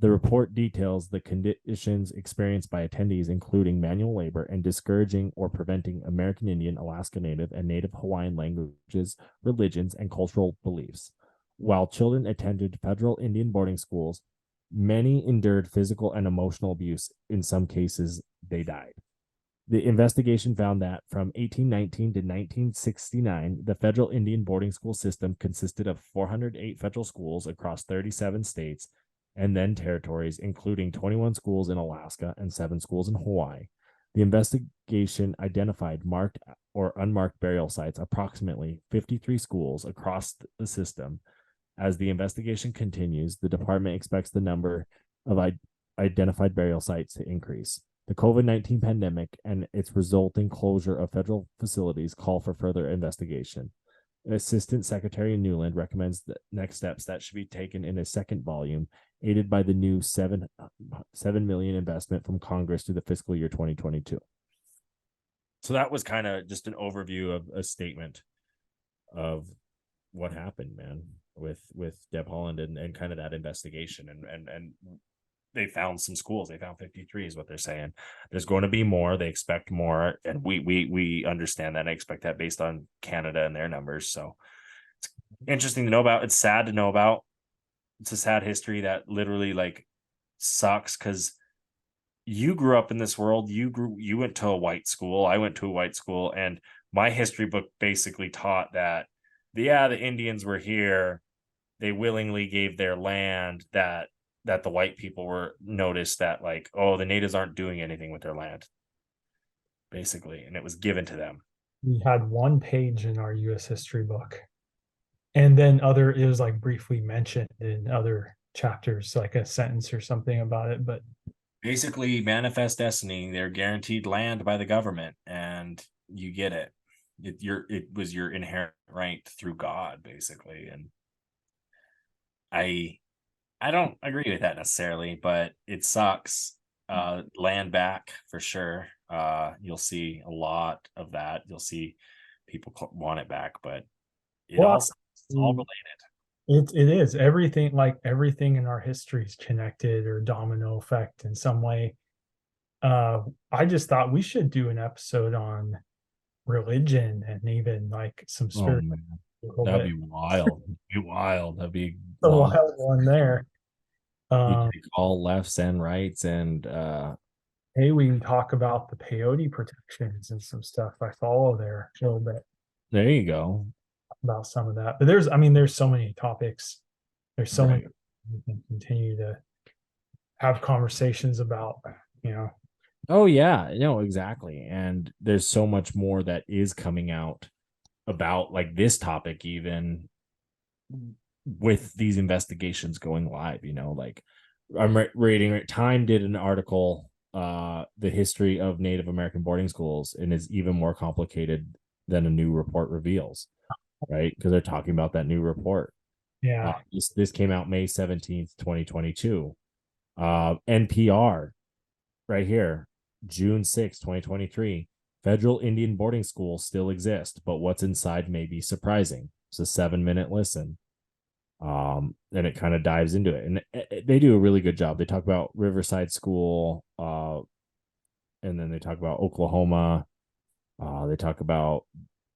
The report details the conditions experienced by attendees, including manual labor and discouraging or preventing American Indian, Alaska Native, and Native Hawaiian languages, religions, and cultural beliefs. While children attended federal Indian boarding schools, many endured physical and emotional abuse. In some cases, they died. The investigation found that from 1819 to 1969, the federal Indian boarding school system consisted of 408 federal schools across 37 states and then territories, including 21 schools in Alaska and 7 schools in Hawaii. The investigation identified marked or unmarked burial sites, approximately 53 schools across the system. As the investigation continues, the department expects the number of identified burial sites to increase. The COVID-19 pandemic and its resulting closure of federal facilities call for further investigation. Assistant Secretary Newland recommends the next steps that should be taken in a second volume, aided by the new $7 million investment from Congress through the fiscal year 2022. So that was kind of just an overview of a statement of what happened, man, with Deb Haaland and kind of that investigation and they found some schools. They found 53 is what they're saying. There's going to be more. They expect more. And we understand that. I expect that based on Canada and their numbers. So it's interesting to know about. It's sad to know about. It's a sad history that literally like sucks because you grew up in this world. You went to a white school. I went to a white school. And my history book basically taught that, the Indians were here. They willingly gave their land that the white people were noticed that like, oh, the natives aren't doing anything with their land, basically. And it was given to them. We had one page in our US history book. And then it was like briefly mentioned in other chapters, like a sentence or something about it. But basically manifest destiny, they're guaranteed land by the government and you get it. It was your inherent right through God, basically. And I don't agree with that necessarily, but it sucks. Land back for sure. You'll see a lot of that. You'll see people want it back, but it's all related. It is everything in our history is connected or domino effect in some way. I just thought we should do an episode on religion and even like some spiritual. That'd be wild. That'd be a wild one there. You take all lefts and rights and hey, we can talk about the peyote protections and some stuff I follow there a little bit. There you go. About some of that. But there's so many topics. There's so many we can continue to have conversations about, Oh yeah, no, exactly. And there's so much more that is coming out about like this topic, even with these investigations going live. Like I'm reading, Time did an article, the history of Native American boarding schools, and is even more complicated than a new report reveals, right? Because they're talking about that new report. Yeah. This came out May 17th, 2022. NPR right here, June 6th, 2023. Federal Indian boarding schools still exist, but what's inside may be surprising. It's a 7-minute listen. And it kind of dives into it. And they do a really good job. They talk about Riverside School, and then they talk about Oklahoma, They talk about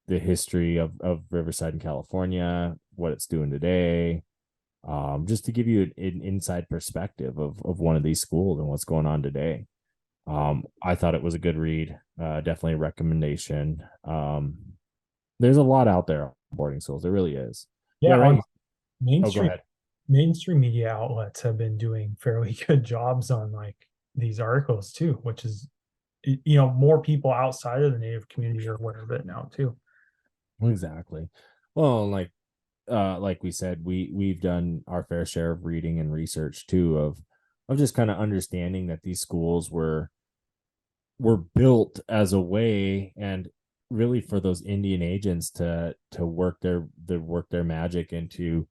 the history of Riverside in California, what it's doing today, just to give you an inside perspective of one of these schools and what's going on today. I thought it was a good read, definitely a recommendation. There's a lot out there on boarding schools. There really is. Yeah, Right. Go mainstream ahead. mainstream media outlets have been doing fairly good jobs on like these articles too, which is, you know, more people outside of the Native community are aware of it now too. Exactly. Well, like we said, we've done our fair share of reading and research too of just kind of understanding that these schools were built as a way and really for those Indian agents to work their magic into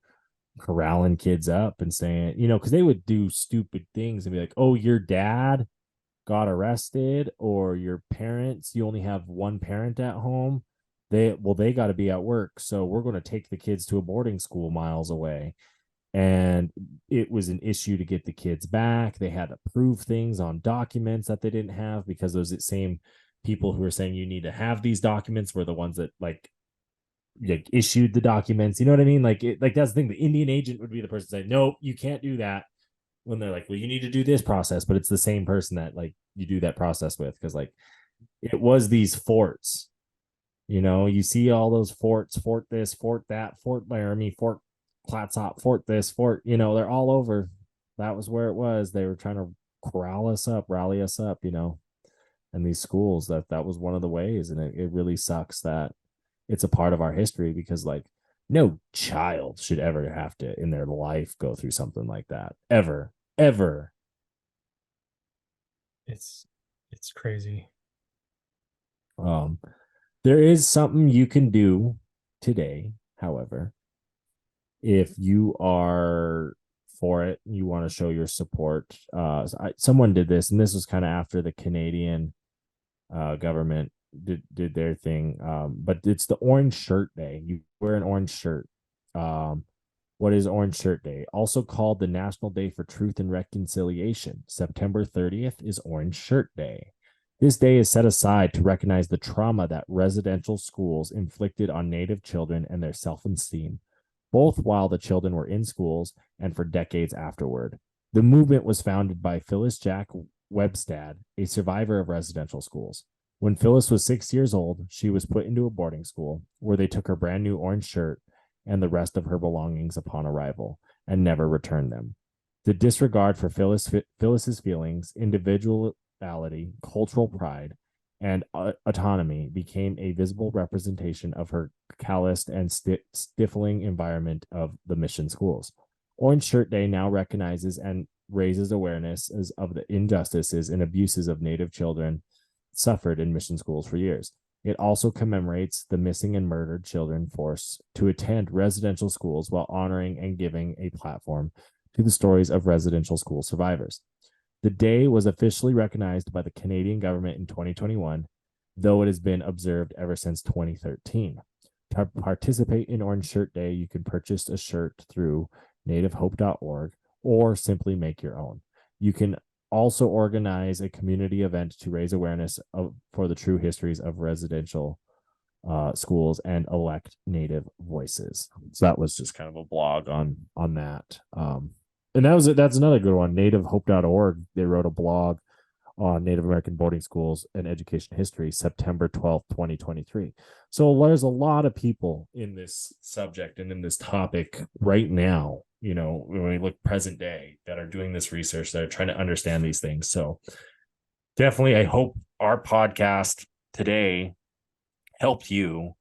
corralling kids up and saying, because they would do stupid things and be like, oh, your dad got arrested, or your parents, you only have one parent at home. They got to be at work, so we're going to take the kids to a boarding school miles away. And it was an issue to get the kids back. They had to prove things on documents that they didn't have, because those same people who were saying you need to have these documents were the ones that like issued the documents. You know what I mean? Like that's the thing. The Indian agent would be the person saying, no, you can't do that, when they're like, well, you need to do this process, but it's the same person that like you do that process with, because like it was these forts. You see all those forts, Fort this, Fort that, Fort Laramie, Fort Clatsop, Fort this, Fort, they're all over. That was where it was. They were trying to corral us up, rally us up, and these schools, that was one of the ways. And it really sucks that it's a part of our history, because like no child should ever have to in their life go through something like that, ever. It's crazy. There is something you can do today, however, if you are for it, you want to show your support. Someone did this, and this was kind of after the Canadian government did their thing. But it's the Orange Shirt Day. You wear an orange shirt. What is Orange Shirt Day? Also called the National Day for Truth and Reconciliation. September 30th is Orange Shirt Day. This day is set aside to recognize the trauma that residential schools inflicted on Native children and their self-esteem, both while the children were in schools and for decades afterward. The movement was founded by Phyllis Jack Webstad, a survivor of residential schools. When Phyllis was 6 years old, she was put into a boarding school where they took her brand new orange shirt and the rest of her belongings upon arrival and never returned them. The disregard for Phyllis's feelings, individuality, cultural pride, and autonomy became a visible representation of her calloused and stifling environment of the mission schools. Orange Shirt Day now recognizes and raises awareness of the injustices and abuses of Native children suffered in mission schools for years. It also commemorates the missing and murdered children forced to attend residential schools while honoring and giving a platform to the stories of residential school survivors. The day was officially recognized by the Canadian government in 2021, though it has been observed ever since 2013. To participate in Orange Shirt Day, you can purchase a shirt through nativehope.org or simply make your own. You can also organize a community event to raise awareness for the true histories of residential schools and elect Native voices. So that was just kind of a blog on that. And that's another good one. Nativehope.org. They wrote a blog on Native American boarding schools and education history, September 12th, 2023. So there's a lot of people in this subject and in this topic right now, when we look present day, that are doing this research, that are trying to understand these things. So definitely, I hope our podcast today helped you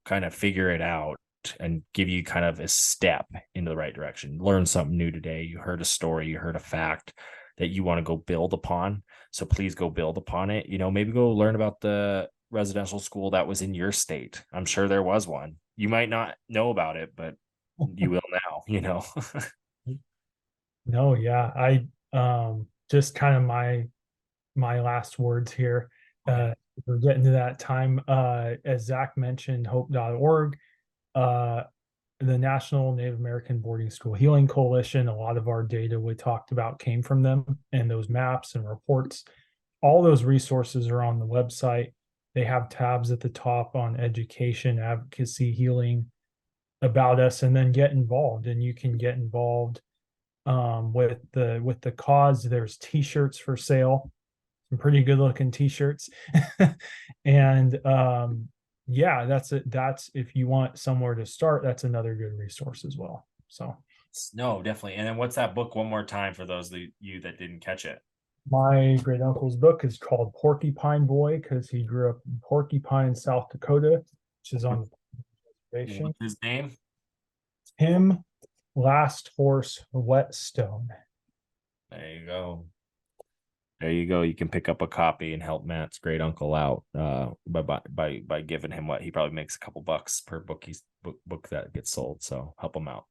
kind of figure it out and give you kind of a step into the right direction. Learn something new today. You heard a story, you heard a fact that you want to go build upon. So please go build upon it. Maybe go learn about the residential school that was in your state. I'm sure there was one. You might not know about it, but you will now, No, yeah. I just kind of my last words here. We're getting to that time. As Zach mentioned, hope.org, the National Native American Boarding School Healing Coalition. A lot of our data we talked about came from them, and those maps and reports. All those resources are on the website. They have tabs at the top on education, advocacy, healing, about us, and then get involved. And you can get involved with the cause. There's t-shirts for sale, some pretty good looking t-shirts. And yeah, that's if you want somewhere to start, that's another good resource as well. So No, definitely. And then what's that book one more time for those of you that didn't catch it? my great uncle's book is called Porcupine Boy, because he grew up in Porcupine, South Dakota, which is on the reservation. What's his name? Tim Last Horse Whetstone. There you go. There you go. You can pick up a copy and help Matt's great uncle out by giving him what he probably makes a couple bucks per book book that gets sold. So help him out.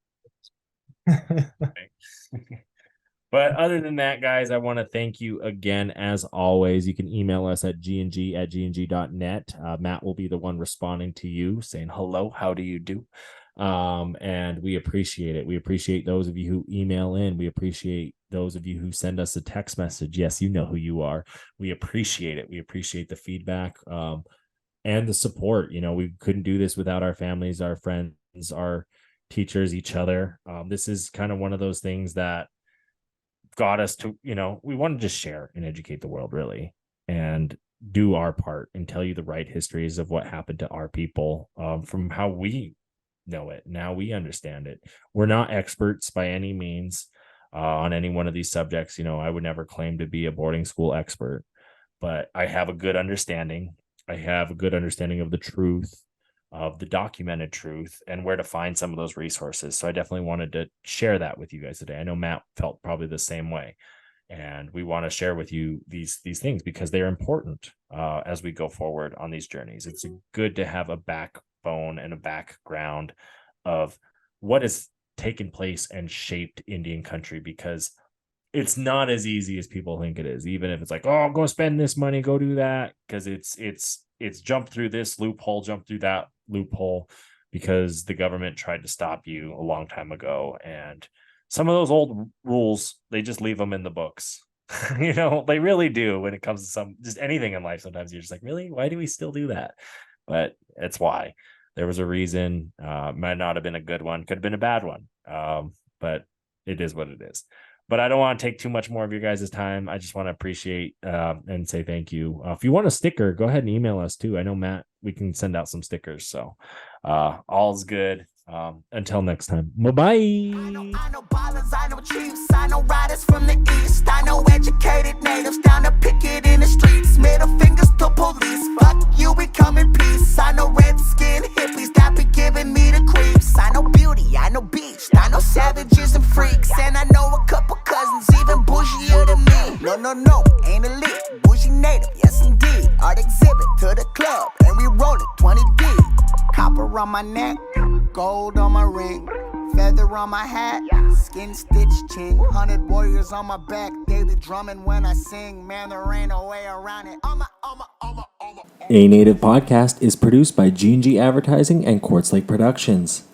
But other than that, guys, I want to thank you again. As always, you can email us at gng@gng.net. Matt will be the one responding to you saying, hello, how do you do? And we appreciate it. We appreciate those of you who email in. We appreciate those of you who send us a text message. Yes, you know who you are. We appreciate it. We appreciate the feedback and the support. We couldn't do this without our families, our friends, our teachers, each other. This is kind of one of those things that got us to, we want to just share and educate the world, really, and do our part and tell you the right histories of what happened to our people from how we know it. Now we understand it. We're not experts by any means on any one of these subjects. I would never claim to be a boarding school expert, but I have a good understanding. I have a good understanding of the truth, of the documented truth, and where to find some of those resources. So I definitely wanted to share that with you guys today. I know Matt felt probably the same way, and we want to share with you these things because they're important as we go forward on these journeys. It's good to have a backbone and a background of what has taken place and shaped Indian country, because it's not as easy as people think it is. Even if it's like, oh, go spend this money, go do that, because it's jump through this loophole, jump through that loophole, because the government tried to stop you a long time ago. And some of those old rules, they just leave them in the books. They really do when it comes to just anything in life. Sometimes you're just like, really? Why do we still do that? But it's why. There was a reason. Might not have been a good one, could have been a bad one. But it is what it is. But I don't want to take too much more of your guys' time. I just want to appreciate and say thank you. If you want a sticker, go ahead and email us too. I know, Matt, we can send out some stickers. So all's good. Until next time. Bye-bye. I know ballers, I know chiefs, I know riders from the east. I know educated natives down to picket in the streets. Middle fingers to police. Fuck you, we come in peace. I know red-skinned hippies that be giving me the creeps. I know beauty, I know beach, I know savages and freaks. And I know a couple cousins even bougier than me. No, ain't elite, bougie native, yes indeed. Art exhibit to the club, and we roll it 20 deep. Copper on my neck, gold on my ring, feather on my hat, skin stitched chin, 100 warriors on my back, daily drumming when I sing, man, there ain't no way around it. A Native Podcast is produced by G&G Advertising and Quartz Lake Productions.